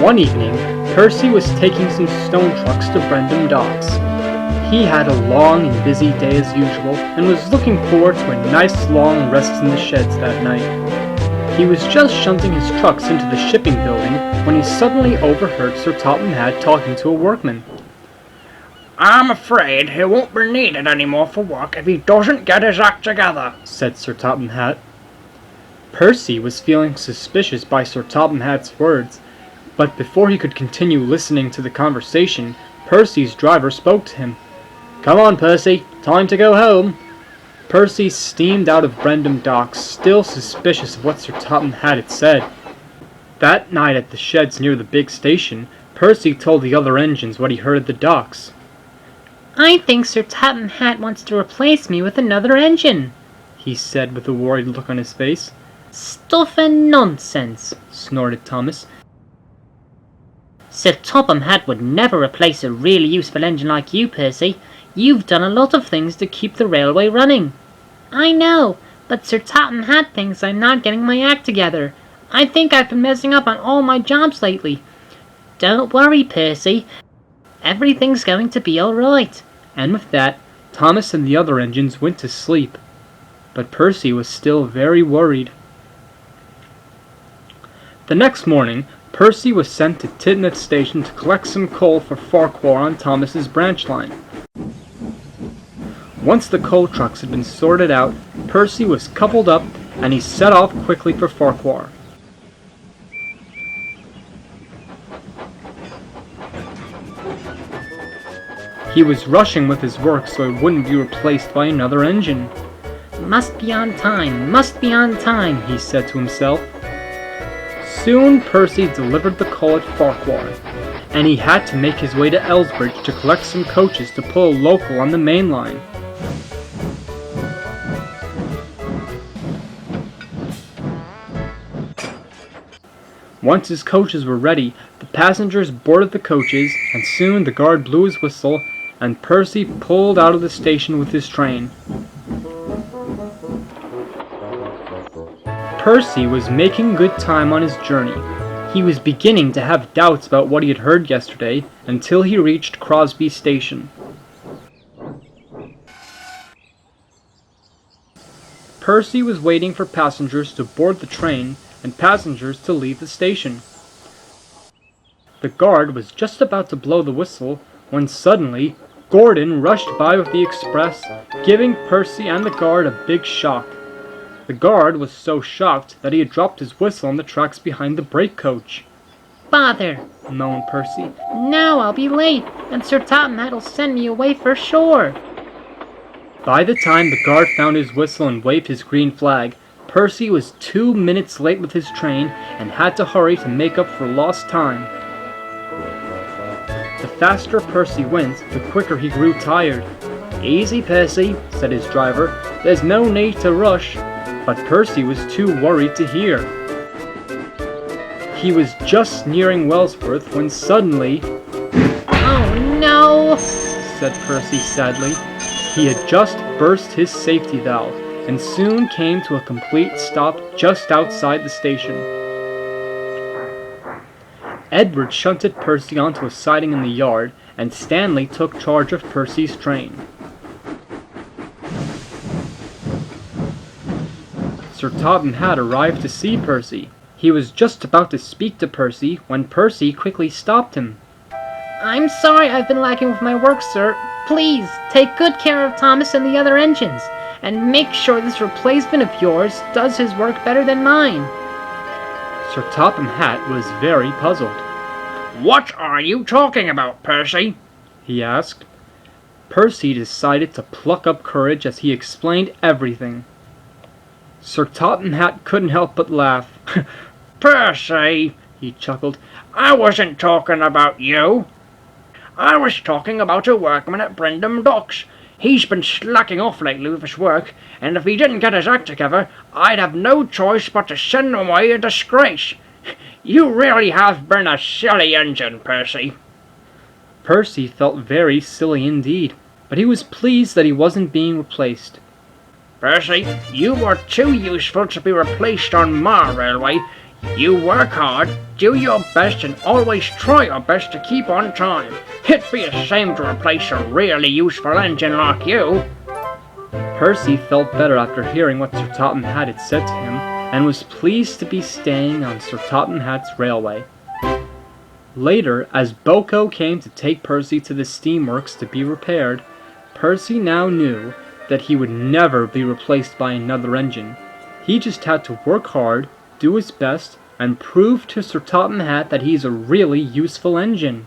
One evening, Percy was taking some stone trucks to Brendam Docks. He had a long and busy day as usual, and was looking forward to a nice long rest in the sheds that night. He was just shunting his trucks into the shipping building when he suddenly overheard Sir Topham Hatt talking to a workman. "I'm afraid he won't be needed anymore for work if he doesn't get his act together," said Sir Topham Hatt. Percy was feeling suspicious by Sir Topham Hatt's words, but before he could continue listening to the conversation, Percy's driver spoke to him. "Come on, Percy, time to go home." Percy steamed out of Brendam Docks, still suspicious of what Sir Topham Hatt had said. That night at the sheds near the big station, Percy told the other engines what he heard at the docks. "I think Sir Topham Hatt wants to replace me with another engine," he said with a worried look on his face. "Stuff and nonsense," snorted Thomas. "Sir Topham Hatt would never replace a really useful engine like you, Percy. You've done a lot of things to keep the railway running." "I know, but Sir Topham Hatt thinks I'm not getting my act together. I think I've been messing up on all my jobs lately." "Don't worry, Percy. Everything's going to be all right." And with that, Thomas and the other engines went to sleep. But Percy was still very worried. The next morning, Percy was sent to Titnet Station to collect some coal for Farquhar on Thomas's branch line. Once the coal trucks had been sorted out, Percy was coupled up and he set off quickly for Farquhar. He was rushing with his work so it wouldn't be replaced by another engine. Must be on time, he said to himself. Soon Percy delivered the coal at Farquhar, and he had to make his way to Elsbridge to collect some coaches to pull a local on the main line. Once his coaches were ready, the passengers boarded the coaches, and soon the guard blew his whistle, and Percy pulled out of the station with his train. Percy was making good time on his journey. He was beginning to have doubts about what he had heard yesterday until he reached Crosby Station. Percy was waiting for passengers to board the train and passengers to leave the station. The guard was just about to blow the whistle when suddenly Gordon rushed by with the express, giving Percy and the guard a big shock. The guard was so shocked that he had dropped his whistle on the tracks behind the brake coach. "Bother," moaned Percy. "Now I'll be late, and Sir Topham Hatt'll send me away for sure." By the time the guard found his whistle and waved his green flag, Percy was 2 minutes late with his train and had to hurry to make up for lost time. The faster Percy went, the quicker he grew tired. "Easy, Percy," said his driver. "There's no need to rush." But Percy was too worried to hear. He was just nearing Wellsworth when suddenly... "Oh no!" said Percy sadly. He had just burst his safety valve, and soon came to a complete stop just outside the station. Edward shunted Percy onto a siding in the yard, and Stanley took charge of Percy's train. Sir Topham Hatt arrived to see Percy. He was just about to speak to Percy when Percy quickly stopped him. "I'm sorry I've been lacking with my work, sir. Please, take good care of Thomas and the other engines, and make sure this replacement of yours does his work better than mine." Sir Topham Hatt was very puzzled. "What are you talking about, Percy?" he asked. Percy decided to pluck up courage as he explained everything. Sir Topham Hatt couldn't help but laugh. "Percy," he chuckled, "I wasn't talking about you. I was talking about a workman at Brendam Docks. He's been slacking off lately with his work, and if he didn't get his act together, I'd have no choice but to send him away in disgrace. You really have been a silly engine, Percy." Percy felt very silly indeed, but he was pleased that he wasn't being replaced. "Percy, you were too useful to be replaced on my railway. You work hard, do your best, and always try your best to keep on time. It'd be a shame to replace a really useful engine like you. Percy felt better after hearing what Sir Topham Hatt had said to him, and was pleased to be staying on Sir Topham Hatt's railway. Later, as Boko came to take Percy to the steamworks to be repaired, Percy now knew that he would never be replaced by another engine. He just had to work hard, do his best, and prove to Sir Topham Hatt that he's a really useful engine.